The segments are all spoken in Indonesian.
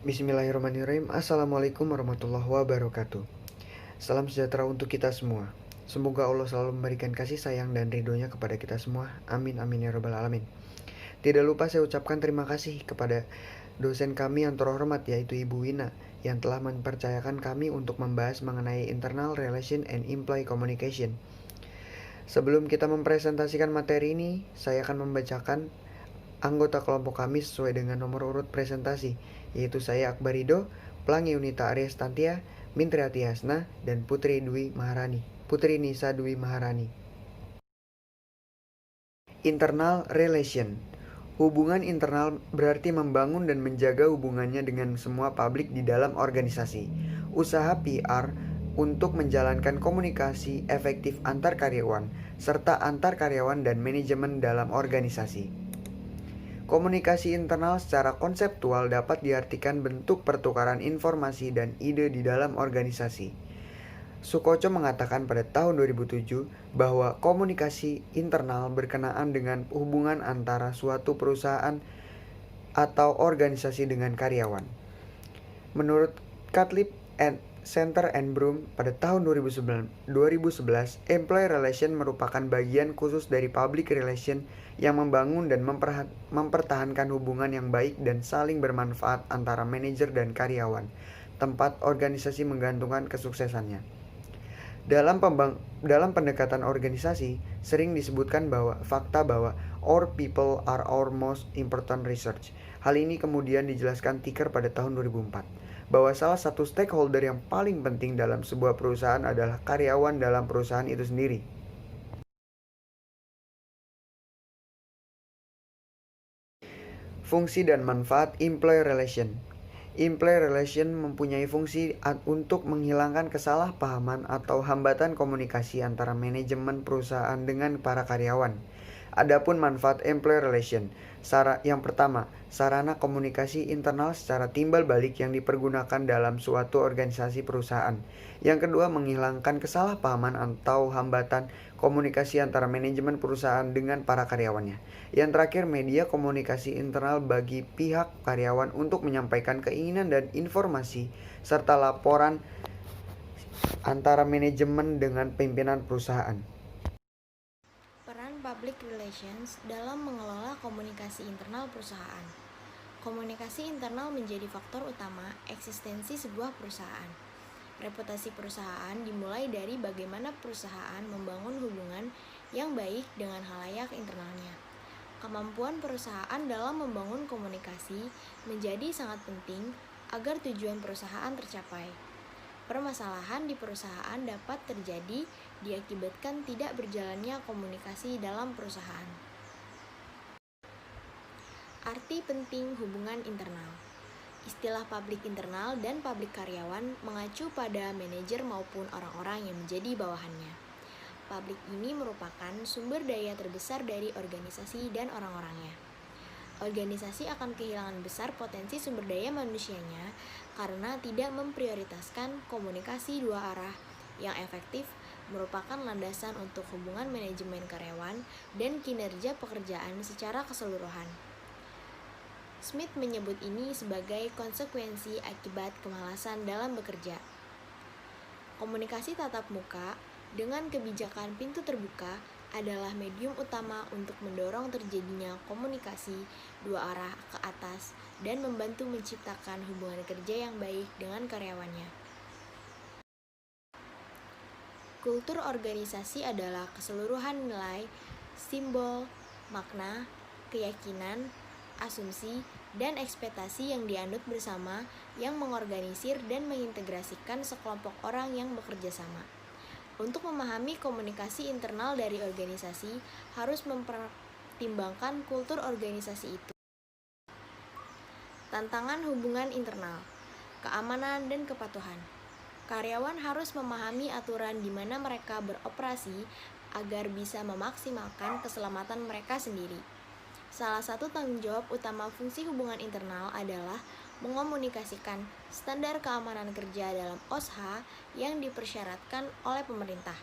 Bismillahirrahmanirrahim. Assalamualaikum warahmatullahi wabarakatuh. Salam sejahtera untuk kita semua. Semoga Allah selalu memberikan kasih sayang dan ridhonya kepada kita semua. Amin amin ya rabbal alamin. Tidak lupa saya ucapkan terima kasih kepada dosen kami yang terhormat yaitu Ibu Wina yang telah mempercayakan kami untuk membahas mengenai Internal Relation and Employee Communication. Sebelum kita mempresentasikan materi ini, saya akan membacakan anggota kelompok kami sesuai dengan nomor urut presentasi, yaitu saya Akbar Rido, Pelangi Unita Arya Stantia, Mintriati Hasna, dan Putri Nisa Dwi Maharani. Internal Relation. Hubungan internal berarti membangun dan menjaga hubungannya dengan semua publik di dalam organisasi. Usaha PR untuk menjalankan komunikasi efektif antar karyawan, serta antar karyawan dan manajemen dalam organisasi. Komunikasi internal secara konseptual dapat diartikan bentuk pertukaran informasi dan ide di dalam organisasi. Sukoco mengatakan pada tahun 2007 bahwa komunikasi internal berkenaan dengan hubungan antara suatu perusahaan atau organisasi dengan karyawan. Menurut Catlip Center and Broom pada tahun 2011, employee relation merupakan bagian khusus dari public relation yang membangun dan mempertahankan hubungan yang baik dan saling bermanfaat antara manajer dan karyawan, tempat organisasi menggantungkan kesuksesannya. Dalam pendekatan organisasi, sering disebutkan bahwa fakta bahwa our people are our most important research. Hal ini kemudian dijelaskan Ticker pada tahun 2004, bahwa salah satu stakeholder yang paling penting dalam sebuah perusahaan adalah karyawan dalam perusahaan itu sendiri. Fungsi dan manfaat employee relation. Employee relation mempunyai fungsi untuk menghilangkan kesalahpahaman atau hambatan komunikasi antara manajemen perusahaan dengan para karyawan. Adapun manfaat employee relation, yang pertama, sarana komunikasi internal secara timbal balik yang dipergunakan dalam suatu organisasi perusahaan. Yang kedua, menghilangkan kesalahpahaman atau hambatan komunikasi antara manajemen perusahaan dengan para karyawannya. Yang terakhir, media komunikasi internal bagi pihak karyawan untuk menyampaikan keinginan dan informasi serta laporan antara manajemen dengan pimpinan perusahaan. Peran public relations dalam mengelola komunikasi internal perusahaan. Komunikasi internal menjadi faktor utama eksistensi sebuah perusahaan. Reputasi perusahaan dimulai dari bagaimana perusahaan membangun hubungan yang baik dengan halayak internalnya. Kemampuan perusahaan dalam membangun komunikasi menjadi sangat penting agar tujuan perusahaan tercapai. Permasalahan di perusahaan dapat terjadi diakibatkan tidak berjalannya komunikasi dalam perusahaan. Arti penting hubungan internal. Istilah publik internal dan publik karyawan mengacu pada manajer maupun orang-orang yang menjadi bawahannya. Publik ini merupakan sumber daya terbesar dari organisasi dan orang-orangnya. Organisasi akan kehilangan besar potensi sumber daya manusianya karena tidak memprioritaskan komunikasi dua arah yang efektif merupakan landasan untuk hubungan manajemen karyawan dan kinerja pekerjaan secara keseluruhan. Smith menyebut ini sebagai konsekuensi akibat kemalasan dalam bekerja. Komunikasi tatap muka dengan kebijakan pintu terbuka adalah medium utama untuk mendorong terjadinya komunikasi dua arah ke atas dan membantu menciptakan hubungan kerja yang baik dengan karyawannya. Kultur organisasi adalah keseluruhan nilai, simbol, makna, keyakinan, asumsi, dan ekspektasi yang dianut bersama yang mengorganisir dan mengintegrasikan sekelompok orang yang bekerja sama. Untuk memahami komunikasi internal dari organisasi, harus mempertimbangkan kultur organisasi itu. Tantangan hubungan internal, keamanan dan kepatuhan. Karyawan harus memahami aturan di mana mereka beroperasi agar bisa memaksimalkan keselamatan mereka sendiri. Salah satu tanggung jawab utama fungsi hubungan internal adalah mengomunikasikan standar keamanan kerja dalam OSHA yang dipersyaratkan oleh pemerintah.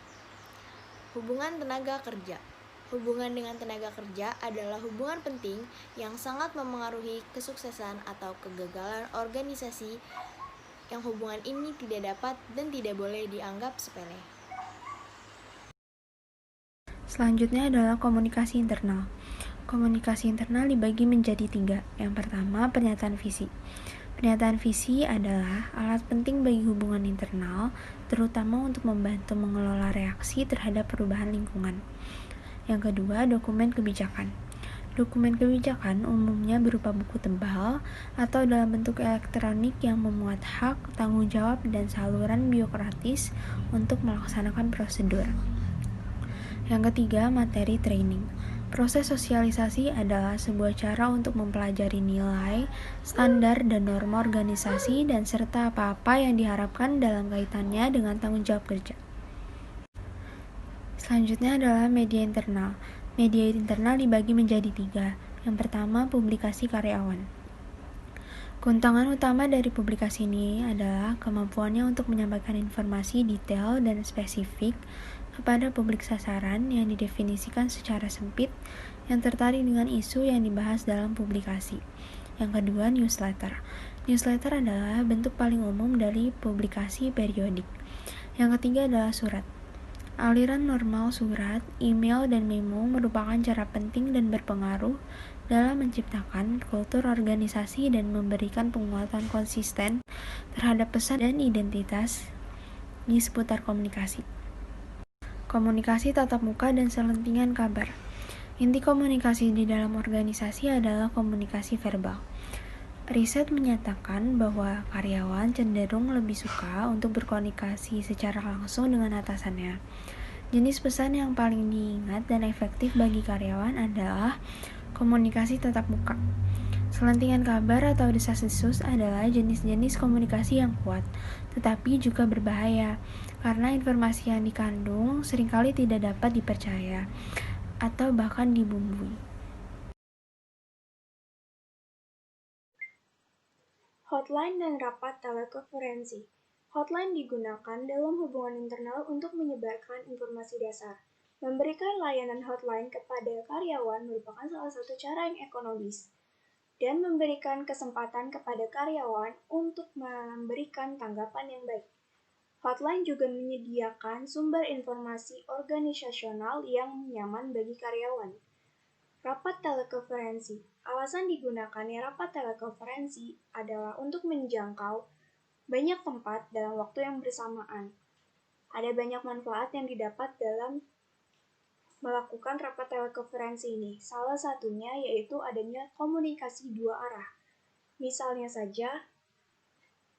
Hubungan tenaga kerja. Hubungan dengan tenaga kerja adalah hubungan penting yang sangat memengaruhi kesuksesan atau kegagalan organisasi, yang hubungan ini tidak dapat dan tidak boleh dianggap sepele. Selanjutnya adalah komunikasi internal. Komunikasi internal dibagi menjadi 3. Yang pertama, pernyataan visi. Pernyataan visi adalah alat penting bagi hubungan internal, terutama untuk membantu mengelola reaksi terhadap perubahan lingkungan. Yang kedua, dokumen kebijakan. Dokumen kebijakan umumnya berupa buku tebal atau dalam bentuk elektronik yang memuat hak, tanggung jawab, dan saluran biokratis untuk melaksanakan prosedur. Yang ketiga, materi training. Proses sosialisasi adalah sebuah cara untuk mempelajari nilai, standar, dan norma organisasi dan serta apa-apa yang diharapkan dalam kaitannya dengan tanggung jawab kerja. Selanjutnya adalah media internal. Media internal dibagi menjadi 3. Yang pertama, publikasi karyawan. Keuntungan utama dari publikasi ini adalah kemampuannya untuk menyampaikan informasi detail dan spesifik kepada publik sasaran yang didefinisikan secara sempit yang tertarik dengan isu yang dibahas dalam publikasi. Yang kedua, newsletter. Newsletter adalah bentuk paling umum dari publikasi periodik. Yang ketiga adalah surat. Aliran normal surat, email, dan memo merupakan cara penting dan berpengaruh dalam menciptakan kultur organisasi dan memberikan penguatan konsisten terhadap pesan dan identitas di seputar komunikasi. Komunikasi tatap muka dan selentingan kabar. Inti komunikasi di dalam organisasi adalah komunikasi verbal. Riset menyatakan bahwa karyawan cenderung lebih suka untuk berkomunikasi secara langsung dengan atasannya. Jenis pesan yang paling diingat dan efektif bagi karyawan adalah komunikasi tatap muka. Selentingan kabar atau desas-desus adalah jenis-jenis komunikasi yang kuat, tetapi juga berbahaya, karena informasi yang dikandung seringkali tidak dapat dipercaya, atau bahkan dibumbui. Hotline dan rapat telekonferensi. Hotline digunakan dalam hubungan internal untuk menyebarkan informasi dasar. Memberikan layanan hotline kepada karyawan merupakan salah satu cara yang ekonomis dan memberikan kesempatan kepada karyawan untuk memberikan tanggapan yang baik. Hotline juga menyediakan sumber informasi organisasional yang nyaman bagi karyawan. Rapat telekonferensi. Alasan digunakannya rapat telekonferensi adalah untuk menjangkau banyak tempat dalam waktu yang bersamaan. Ada banyak manfaat yang didapat dalam melakukan rapat telekonferensi ini. Salah satunya yaitu adanya komunikasi dua arah. Misalnya saja,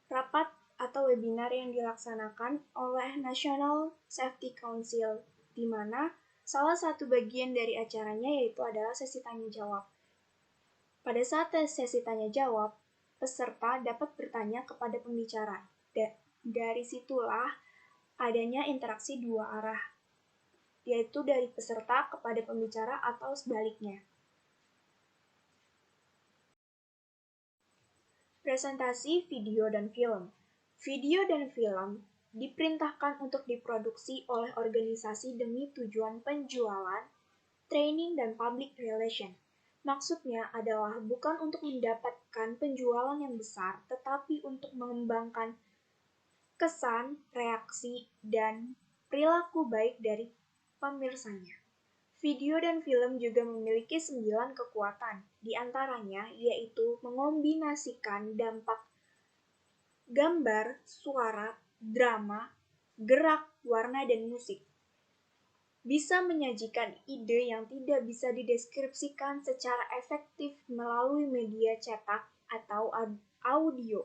rapat atau webinar yang dilaksanakan oleh National Safety Council, di mana salah satu bagian dari acaranya yaitu adalah sesi tanya jawab. Pada saat sesi tanya jawab, peserta dapat bertanya kepada pembicara. Dari situlah adanya interaksi dua arah, yaitu dari peserta kepada pembicara atau sebaliknya. Presentasi video dan film. Video dan film diperintahkan untuk diproduksi oleh organisasi demi tujuan penjualan, training, dan public relation. Maksudnya adalah bukan untuk mendapatkan penjualan yang besar, tetapi untuk mengembangkan kesan, reaksi, dan perilaku baik dari pemirsanya. Video dan film juga memiliki 9 kekuatan, di antaranya yaitu mengombinasikan dampak gambar, suara, drama, gerak, warna, dan musik. Bisa menyajikan ide yang tidak bisa dideskripsikan secara efektif melalui media cetak atau audio.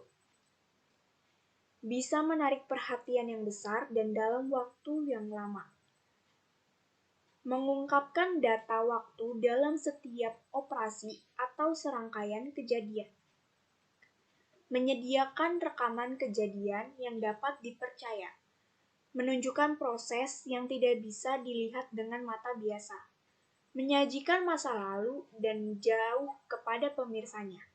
Bisa menarik perhatian yang besar dan dalam waktu yang lama. Mengungkapkan data waktu dalam setiap operasi atau serangkaian kejadian. Menyediakan rekaman kejadian yang dapat dipercaya. Menunjukkan proses yang tidak bisa dilihat dengan mata biasa. Menyajikan masa lalu dan jauh kepada pemirsanya.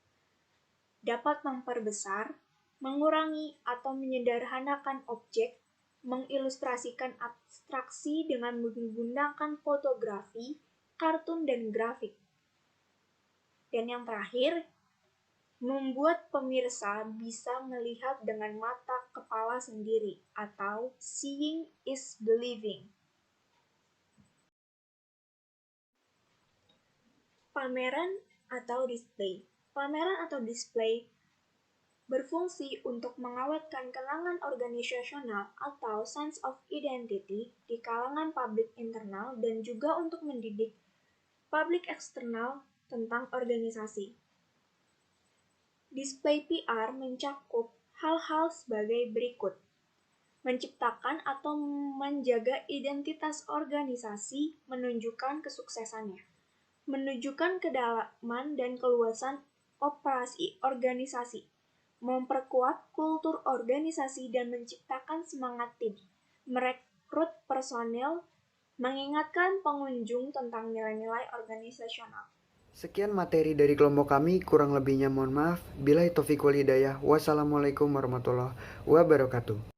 Dapat memperbesar, mengurangi atau menyederhanakan objek, mengilustrasikan abstraksi dengan menggunakan fotografi, kartun, dan grafik. Dan yang terakhir, membuat pemirsa bisa melihat dengan mata kepala sendiri atau seeing is believing. Pameran atau display. Pameran atau display berfungsi untuk mengawetkan kenangan organisasional atau sense of identity di kalangan publik internal dan juga untuk mendidik publik eksternal tentang organisasi. Display PR mencakup hal-hal sebagai berikut: menciptakan atau menjaga identitas organisasi, menunjukkan kesuksesannya, menunjukkan kedalaman dan keluasan operasi organisasi, memperkuat kultur organisasi dan menciptakan semangat tim, merekrut personel, mengingatkan pengunjung tentang nilai-nilai organisasional. Sekian materi dari kelompok kami, kurang lebihnya mohon maaf. Billahi taufiq wal hidayah. Wassalamualaikum warahmatullahi wabarakatuh.